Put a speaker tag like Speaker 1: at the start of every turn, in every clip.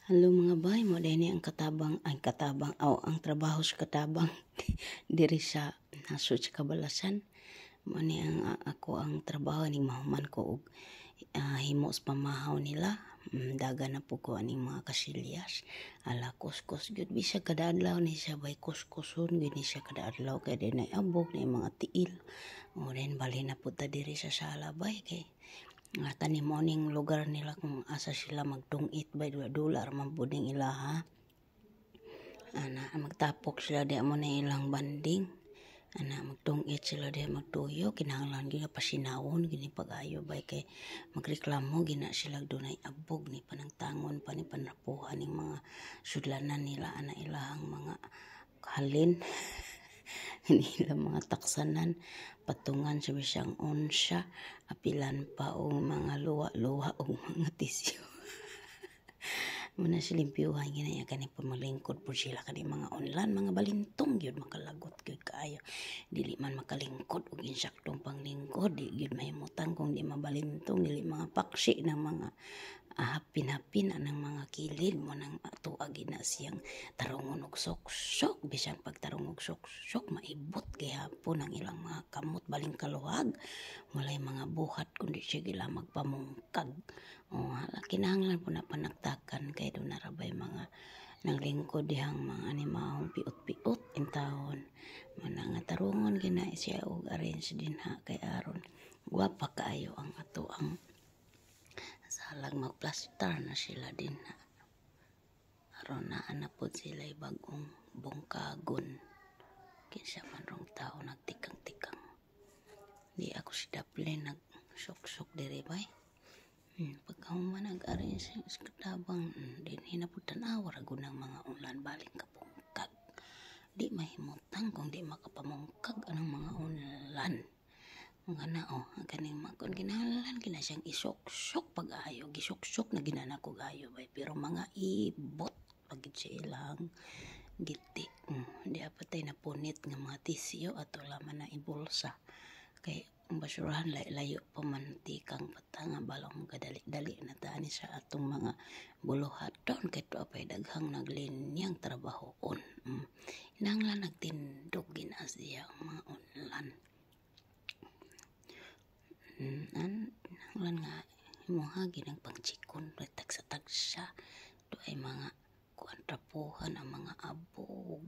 Speaker 1: Halo mga bay, mo din ang katabang ang trabaho sa katabang diri sa nasud sa kabalasan. Mo ni ang ako ang trabaho ni mahuman ko og himo sa pamahaw nila. Daga na po ko aning mga kasilyas. Ala kuskus gyud bisag kada adlaw ni siya bay kuskuson gyud ni siya kada adlaw kay dinay abog ni mga tiil. O rin bali na punta diri sa sala bay kay kani morning lugar nila kung asa sila magtungit by $2 man puding ilaha. Ana magtapok sila di mo na ilang banding. Ana magtungit sila di magtuyo kinahanglan gyud pasinawon gini pag-ayo bay kay magreklamo gina sila dunay abog ni panangtangon pa ni panrapuhan ning mga sudlanan nila ana ilahang mga halin. Nila mga taksanan patungan sa bisyang onsya apilan pa og mga luwa og mga tisyo. Muna silimpyuhan ginaya kani pamalingkod po sila kani mga online mga balintong gyud makalagot gyud kaayo dili man makalingkod og insaktong panglingkod di gyud mahimutang kung di mabalintong dili mga paksi ng mga hapin-hapin anang mga kilid mo nang tuag na siyang tarungon og sok-sok bisan pagtarong og sok-sok maibot kay hapon ang ilang mga kamot baling kaluhag walay mga buhat kundi siya gila magpamungkag kinahanglan po na panagtakan kay do narabay mga naglingkod dihang mga animahong piot-piot in taon mana nga tarungon gina siya og arrange dinha kay aron gwapa kaayo ang ato ang salag magplastar na sila din na aron na po sila bagong bungkagon kinsa man rong tao nagtikang-tikang di ako si Daplin nagsok-sok diri bay pagkahuman nag-arrange sa katabang din hinaputan awar gunang mga ulan baling kapungkag di mahimutang kung di makapamungkag anang mga ulan nga na kaning makon kinahanglan kina siyang isok-sok pag-ayo gisok-sok na ginana ko gayo bay pero mga ibot pagid siya ilang giti di apatay na punit nga mga tisyo ato laman na ibulsa kay ang basurahan layo pamantikang patanga balong kadali-dali na tani sa atong mga buluhaton kay to apay daghang naglinyang trabahoon kinahanglan nagtindog gina siya ang mga online nanglan nga imuha ginang pangchikon tagsa-tagsa do ay mga kuantrapuhan ang mga abog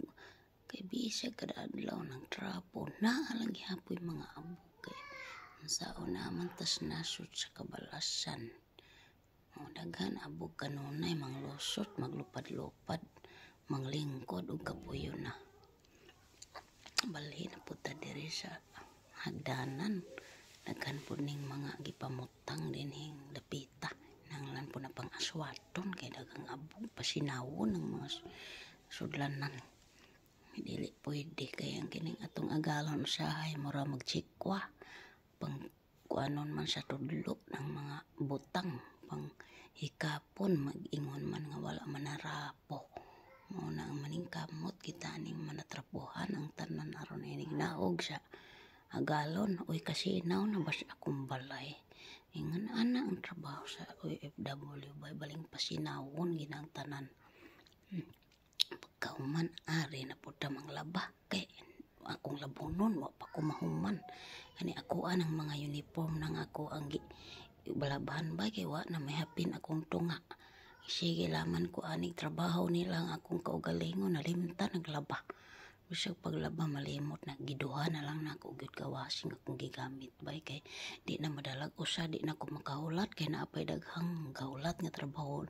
Speaker 1: kay bisag kada adlaw ng trapo naalang gihapoy mga abog kay unsaon naman tas nasud sa kabalasan daghan abog kanunay manglusot maglupad-lupad manglingkod og kapuyo na balhin na puta diri sa hagdanan daghan po ning mga gipamutang dinhing dapita nanglan po na pang aswaton kay daghang abog pasinawon ng mga sudlanan dili pwede kay ang kining atong agalon usahay mura magtsikwa pang kuanon man sa tudlo ng mga butang pang hikapon mag-ingon man nga wala manarapo mao na ang maningkamot kita ning manatrapuhan ang tanan aron inig naog sa agalon oy kasinaw na bas akong balay ingon ana ang trabaho sa OFW bay baling pasinawon ginang tanan pagkauman ari na pud ta manglaba kay akong labonon wa pa ko mahuman kani ako ang mga uniform nang ako ang balabahan ba kay wa na may hapin akong tunga sige laman ko aning trabaho nila ang akong kaugalingon nalimta naglaba bisag paglaba malimot na giduha na lang nako gyud ka washing akong gigamit bay kay di na madalag usa di na ko makahulat kay naapay daghang gaulat nga trabaho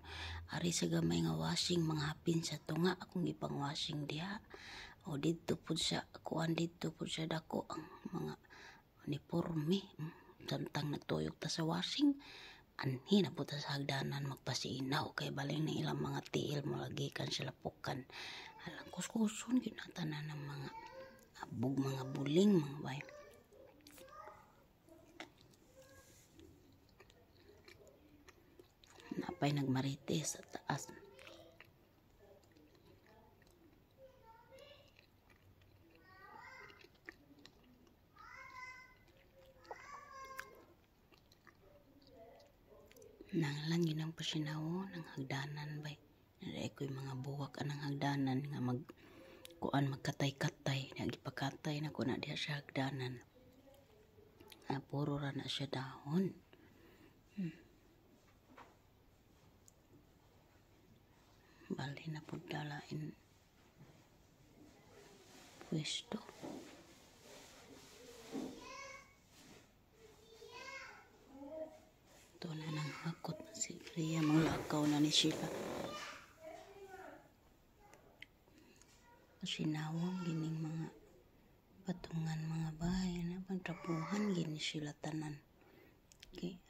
Speaker 1: ari sa gamay nga washing mga hapin sa tunga akong gipang washing diha o didto pud sa kuan didto pud sa dako ang mga uniforme samtang nagtuyok ta sa washing anhi na po ta sa hagdanan magpasinaw kay baling na ilang mga tiil mo lagi kan sila pukan alang kuskuson ginatanan ng mga abog mga buling mga bay napay nagmarites sa taas nanglan ginang pasinaw ng hagdanan bay ko'y mga buwak anang hagdanan nga magkatay-katay, nagipakatay na ko na diha sa hagdanan. Puro ra na siya dahon. Bali na po dalain pwesto. Ito na nang hakot na si Rhea, manglakaw na ni sila. Sinawang gining mga patungan mga bahay na pagtrapuhan gini sila tanan. Okay.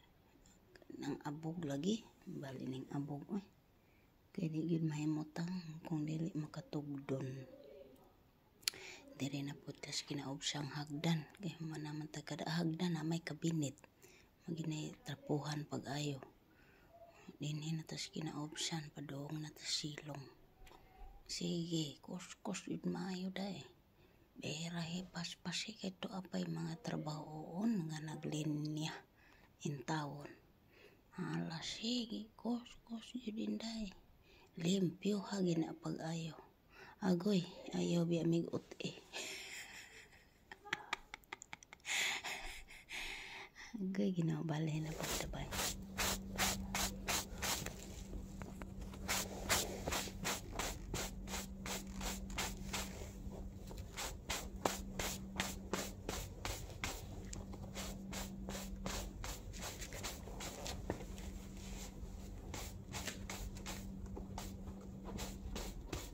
Speaker 1: Nang abog lagi, bali ning abog kay di gid mahimutang kung dili makatugdon. Diri na putas kinaubsang hagdan kay manaman ta kada hagdan na may kabinet. Maginay trapuhan pag-ayo. Dinhi na tas kinaubsan padong na tas silong. Sige, kus yun maayo dahi. Berahe pas-pasi kito apay mga trabahoon nga naglinya in tawon. Hala, sige, kus yun dahi. Limpyo hagin na pag-ayo. Agoy, ayaw biya migot Agoy, ginabali na pagtabay.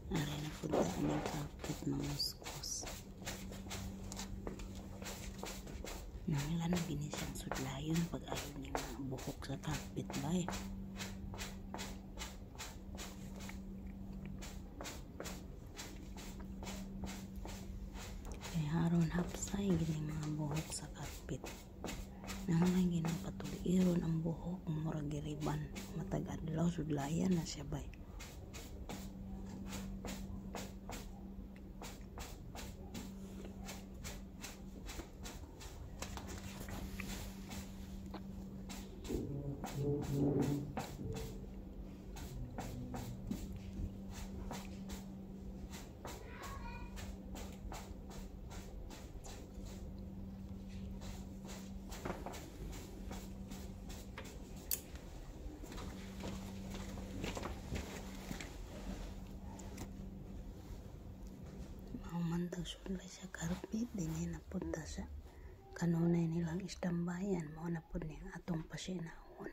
Speaker 1: Aray na po daan ng kapit mga skos. Nangilan na ginisang sudlayon pag ayaw niya mga buhok sa kapit ba Kaya haron hapsay gini mga buhok sa kapit. Nangilan ginang patuliron ang buhok murag giriban. Matag-adlaw sudlayan na siya bay. Mantag sulay sa karpit dinhi na punta sa kanunay nilang istambayan mao na pud ning atong pasinahon.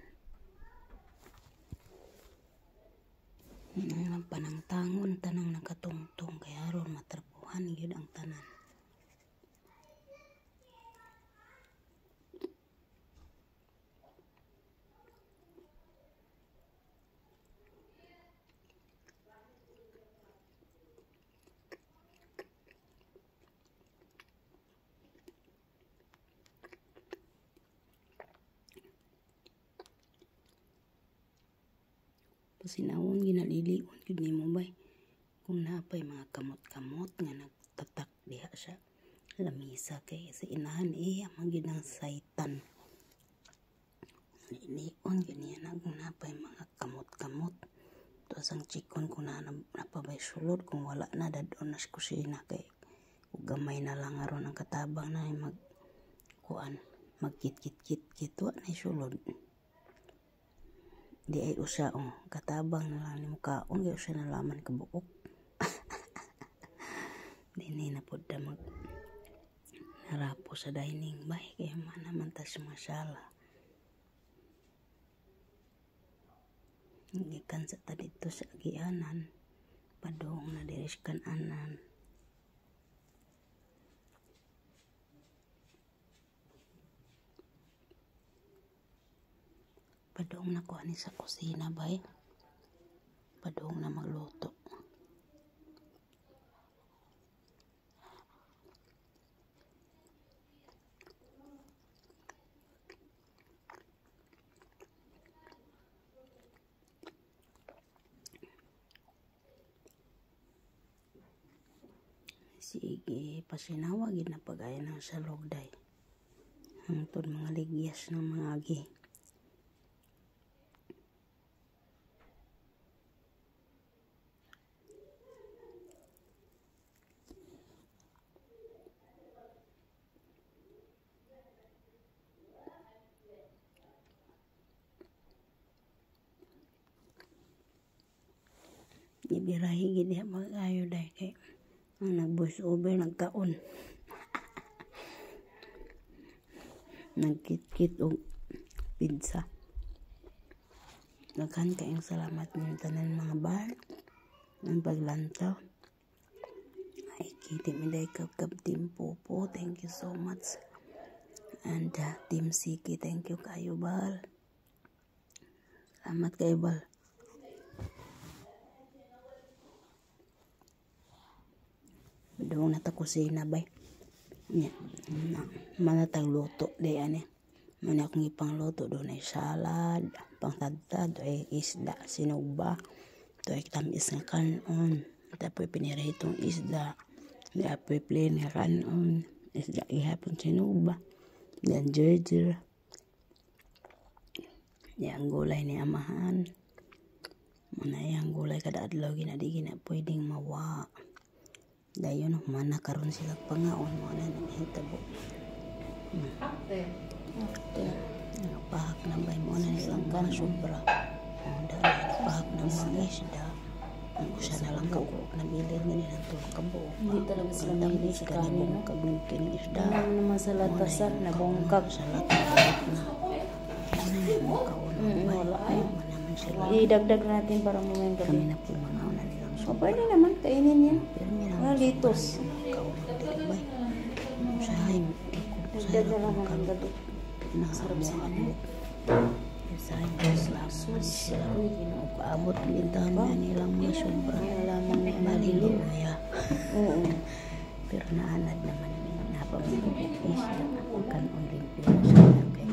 Speaker 1: Ang panangtangon tanang nakatungtong kay aron matrapuhan gyud ang tanan. Pasinawon ginalilion gyud nimo bay kung napay mga kamot-kamot nga nagtatak diha sa lamisa kay sa inahan magid ang saitan. Lion gyud niya napay mga kamot-kamot. Tuas ang chikon kung napabay sulod kung wala na dadon na sa kusina kay ug gamay na lang aron ang katabang na magkit-kit wa na sulod. Di ay usa katabang na lang ni mukaon kay usa na laman ka buok. Dinhi na pud ta narapo sa dining bay kay manaman ta sa masala. Gikan sa ta dito sa agianan padong na diri sa kananan. Padong na ko ani sa kusina bay. Padong na magluto. Sige, pasinawag na pagaya ng salog day. Hangtod mga ligyas ng mga agi. Gibirahi gid diha mag-ayo day kay ang nag-voice over nagkaon. Nagkit-kit og pizza. Daghan kayong salamat ng tanan mga bar ng paglantaw. Ay kiti mi day kab Team Popo, thank you so much. And Team Siki, thank you kayo bal. Salamat kayo bal. Doon na ta kusina bay. Manatag luto day ani. Mana akong ipangluto doon ay salad, pangtadtad, ay isda, sinugba, to ay tamis nga kanon, tapoy piniritong isda, tapoy plain nga kanon, isda ihapon sinugba, dan jerjer, yang gulay ni amahan, mana yang gulay kada adlaw ginadi gina pwedeng mawa. Dayon mana karon sila pangaon mo na hitabo. Pahak na bay mo na nilang mga sobra. Pahak na mga isda. Ang usa na lang kabuok na bilid nga nilang tulong kabuok.
Speaker 2: Hindi talaga sila mahilig sa kanin.
Speaker 1: Kabukin isda.
Speaker 2: Ano naman sa latasan, nabongkag.
Speaker 1: Sa latasan na. Ano yung mga kaon?
Speaker 2: Wala ay.
Speaker 1: Naman sila.
Speaker 2: Idagdag natin para mamayang gabi.
Speaker 1: Kami na po mga na nilang
Speaker 2: O
Speaker 1: sobra.
Speaker 2: pwede naman, kainin yan.
Speaker 1: Pero nilang
Speaker 2: Mga litos.
Speaker 1: kaon na dili bay. Usahay mo.
Speaker 2: Dagdag na lang ang gabi.
Speaker 1: Sarap sa ano. Usahay mo. Salamat sila. Paabot din tayo nilang mga sobra.
Speaker 2: Lamang ni
Speaker 1: Malilo ya.
Speaker 2: Oo.
Speaker 1: Pero naanad naman napamilipis na kanon rin pero sa kay